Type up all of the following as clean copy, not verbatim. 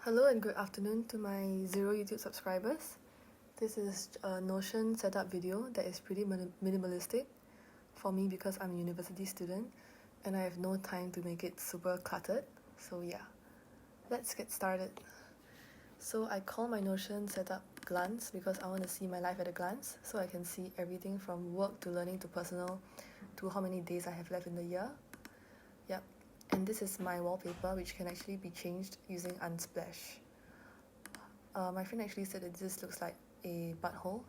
Hello and good afternoon to my 0 YouTube subscribers. This is a Notion setup video that is pretty minimalistic for me because I'm a university student and I have no time to make it super cluttered. So yeah, let's get started. So I call my Notion setup glance because I want to see my life at a glance, so I can see everything from work to learning to personal to how many days I have left in the year. Yep. And this is my wallpaper, which can actually be changed using Unsplash. My friend actually said that this looks like a butthole,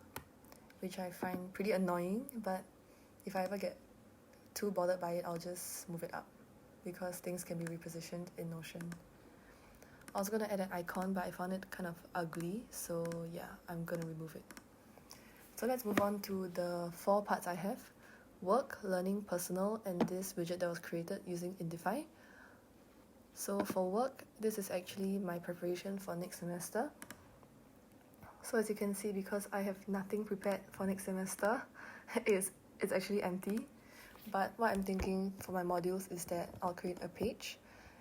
which I find pretty annoying, but if I ever get too bothered by it, I'll just move it up because things can be repositioned in Notion. I was gonna add an icon, but I found it kind of ugly, so yeah, I'm gonna remove it. So let's move on to the 4 parts I have: work, learning, personal, and this widget that was created using Indify. So for work, this is actually my preparation for next semester. So as you can see, because I have nothing prepared for next semester, it's actually empty. But what I'm thinking for my modules is that I'll create a page,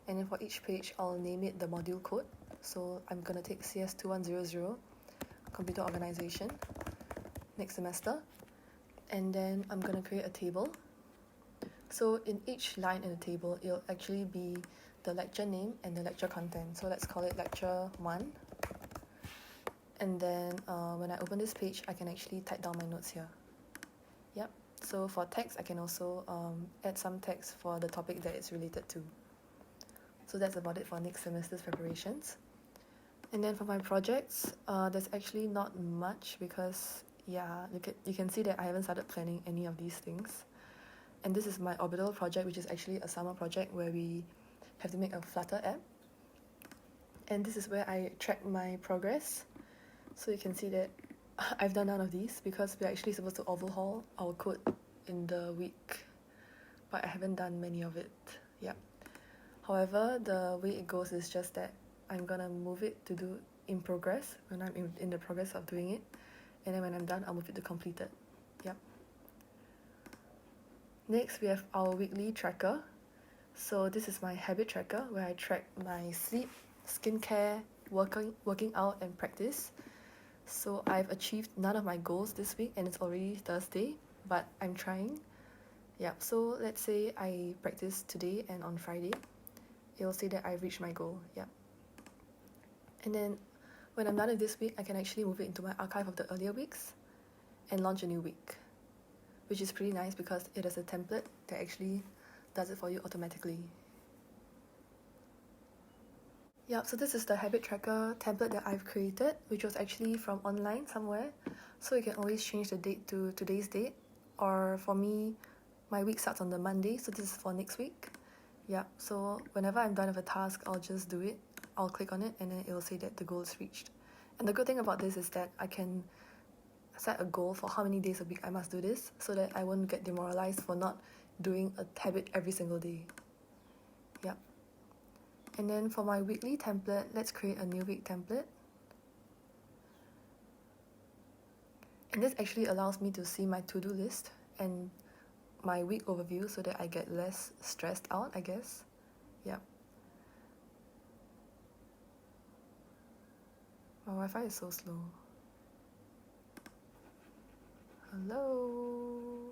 and then for each page, I'll name it the module code. So I'm gonna take CS2100, Computer Organization, next semester, and then I'm gonna create a table. So in each line in the table, it'll actually be the lecture name and the lecture content. So let's call it lecture 1. And then when I open this page, I can actually type down my notes here. Yep. So for text, I can also add some text for the topic that it's related to. So that's about it for next semester's preparations. And then for my projects, there's actually not much because yeah, you can see that I haven't started planning any of these things. And this is my orbital project, which is actually a summer project where we have to make a Flutter app. And this is where I track my progress. So you can see that I've done none of these because we're actually supposed to overhaul our code in the week, but I haven't done many of it. Yeah. However, the way it goes is just that I'm gonna move it to do in progress when I'm in the progress of doing it, and then when I'm done, I'll move it to completed. Yep. Next, we have our weekly tracker. So this is my habit tracker where I track my sleep, skincare, working out, and practice. So I've achieved none of my goals this week and it's already Thursday, but I'm trying. Yep, so let's say I practice today and on Friday, it'll say that I've reached my goal. Yep. And then when I'm done with this week, I can actually move it into my archive of the earlier weeks and launch a new week, which is pretty nice because it has a template that actually does it for you automatically. Yep, so this is the habit tracker template that I've created, which was actually from online somewhere. So you can always change the date to today's date. Or for me, my week starts on the Monday, so this is for next week. Yep, so whenever I'm done with a task, I'll just do it. I'll click on it and then it will say that the goal is reached. And the good thing about this is that I can set a goal for how many days a week I must do this so that I won't get demoralized for not doing a habit every single day. Yep. And then for my weekly template, let's create a new week template. And this actually allows me to see my to-do list and my week overview so that I get less stressed out, I guess. Yep. My Wi-Fi is so slow. Hello?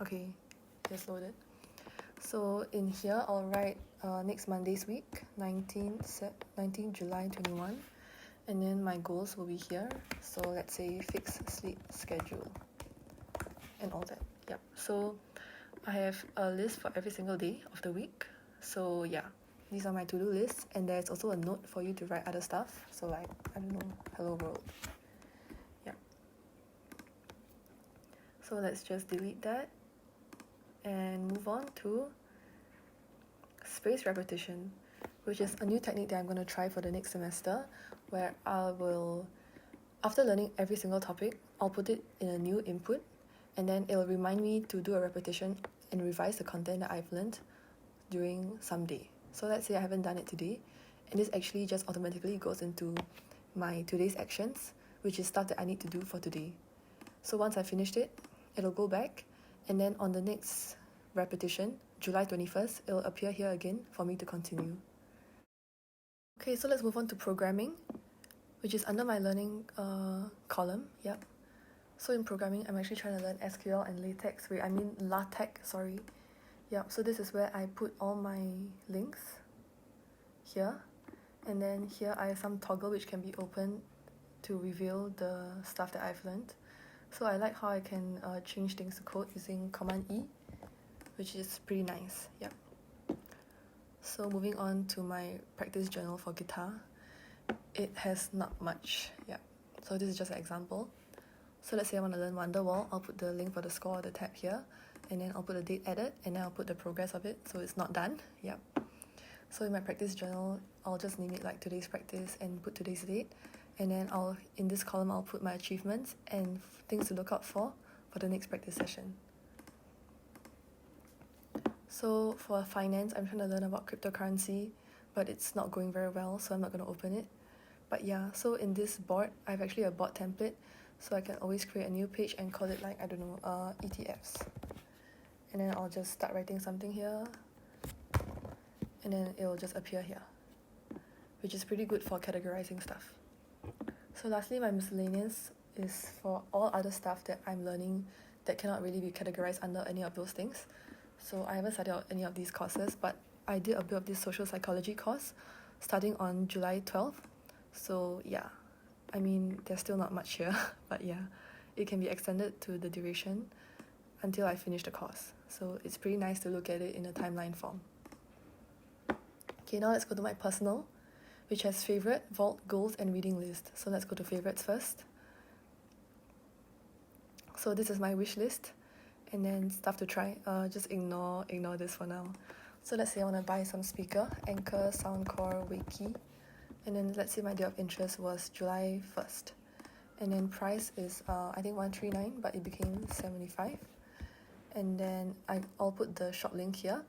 Okay, just loaded. So in here, I'll write next Monday's week, 19 July 21, and then my goals will be here. So let's say fix sleep schedule and all that. Yep. So I have a list for every single day of the week. So yeah, these are my to-do lists, and there's also a note for you to write other stuff. So like, I don't know, hello world. Yep. So let's just delete that and move on to space repetition, which is a new technique that I'm going to try for the next semester, where I will, after learning every single topic, I'll put it in a new input, and then it'll remind me to do a repetition and revise the content that I've learned during some day. So let's say I haven't done it today, and this actually just automatically goes into my today's actions, which is stuff that I need to do for today. So once I finished it, it'll go back, and then on the next repetition, July 21st, it'll appear here again for me to continue. Okay, so let's move on to programming, which is under my learning column. Yep. So in programming, I'm actually trying to learn SQL and LaTeX, sorry. Yep, so this is where I put all my links here. And then here I have some toggle which can be opened to reveal the stuff that I've learned. So I like how I can change things to code using Command E, which is pretty nice. Yep. So moving on to my practice journal for guitar. It has not much. Yep. So this is just an example. So let's say I want to learn Wonderwall. I'll put the link for the score or the tab here, and then I'll put the date added, and then I'll put the progress of it, so it's not done. Yep. So in my practice journal, I'll just name it like today's practice and put today's date, and then in this column I'll put my achievements and things to look out for the next practice session. So for finance, I'm trying to learn about cryptocurrency, but it's not going very well, so I'm not going to open it. But yeah, so in this board, I have actually a board template, so I can always create a new page and call it like, I don't know, ETFs. And then I'll just start writing something here, and then it will just appear here, which is pretty good for categorizing stuff. So lastly, my miscellaneous is for all other stuff that I'm learning that cannot really be categorized under any of those things. So I haven't studied out any of these courses, but I did a bit of this social psychology course starting on July 12th. So yeah, I mean, there's still not much here, but yeah, it can be extended to the duration until I finish the course. So it's pretty nice to look at it in a timeline form. Okay, now let's go to my personal, which has favorite, vault, goals, and reading list. So let's go to favorites first. So this is my wish list, and then stuff to try. Just ignore this for now. So let's say I want to buy some speaker, Anchor, Soundcore, Wakey. And then let's say my day of interest was July 1st. And then price is I think 139, but it became 75. And then I'll put the short link here,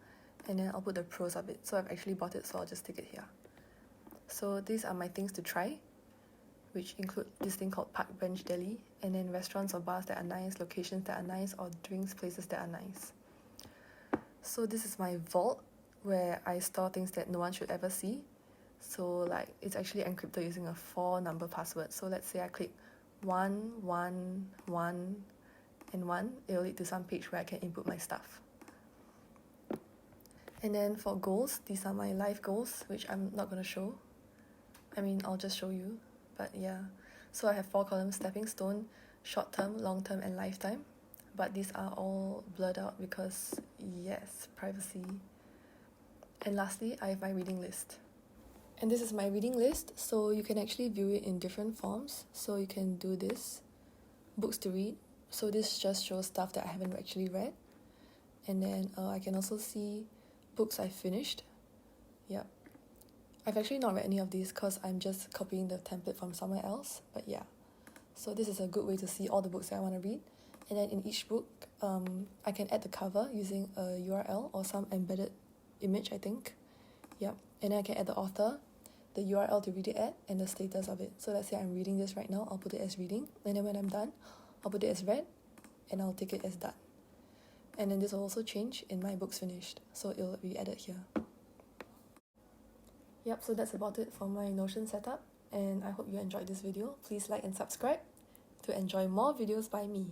and then I'll put the pros of it. So I've actually bought it, so I'll just stick it here. So these are my things to try, which include this thing called Park Bench Deli, and then restaurants or bars that are nice, locations that are nice, or drinks places that are nice. So this is my vault, where I store things that no one should ever see. So like it's actually encrypted using a 4-number password. So let's say I click 1, 1, 1, and 1. It will lead to some page where I can input my stuff. And then for goals, these are my life goals, which I'm not going to show. I mean, I'll just show you, but yeah. So I have 4 columns: stepping stone, short term, long term, and lifetime. But these are all blurred out because, yes, privacy. And lastly, I have my reading list. And this is my reading list, so you can actually view it in different forms. So you can do this, books to read. So this just shows stuff that I haven't actually read. And then I can also see books I finished. Yep. I've actually not read any of these because I'm just copying the template from somewhere else. But yeah, so this is a good way to see all the books that I want to read. And then in each book, I can add the cover using a URL or some embedded image, I think. Yep. And then I can add the author, the URL to read it at, and the status of it. So let's say I'm reading this right now, I'll put it as reading. And then when I'm done, I'll put it as read, and I'll take it as done. And then this will also change in my books finished. So it'll be added here. Yep, so that's about it for my Notion setup. And I hope you enjoyed this video. Please like and subscribe to enjoy more videos by me.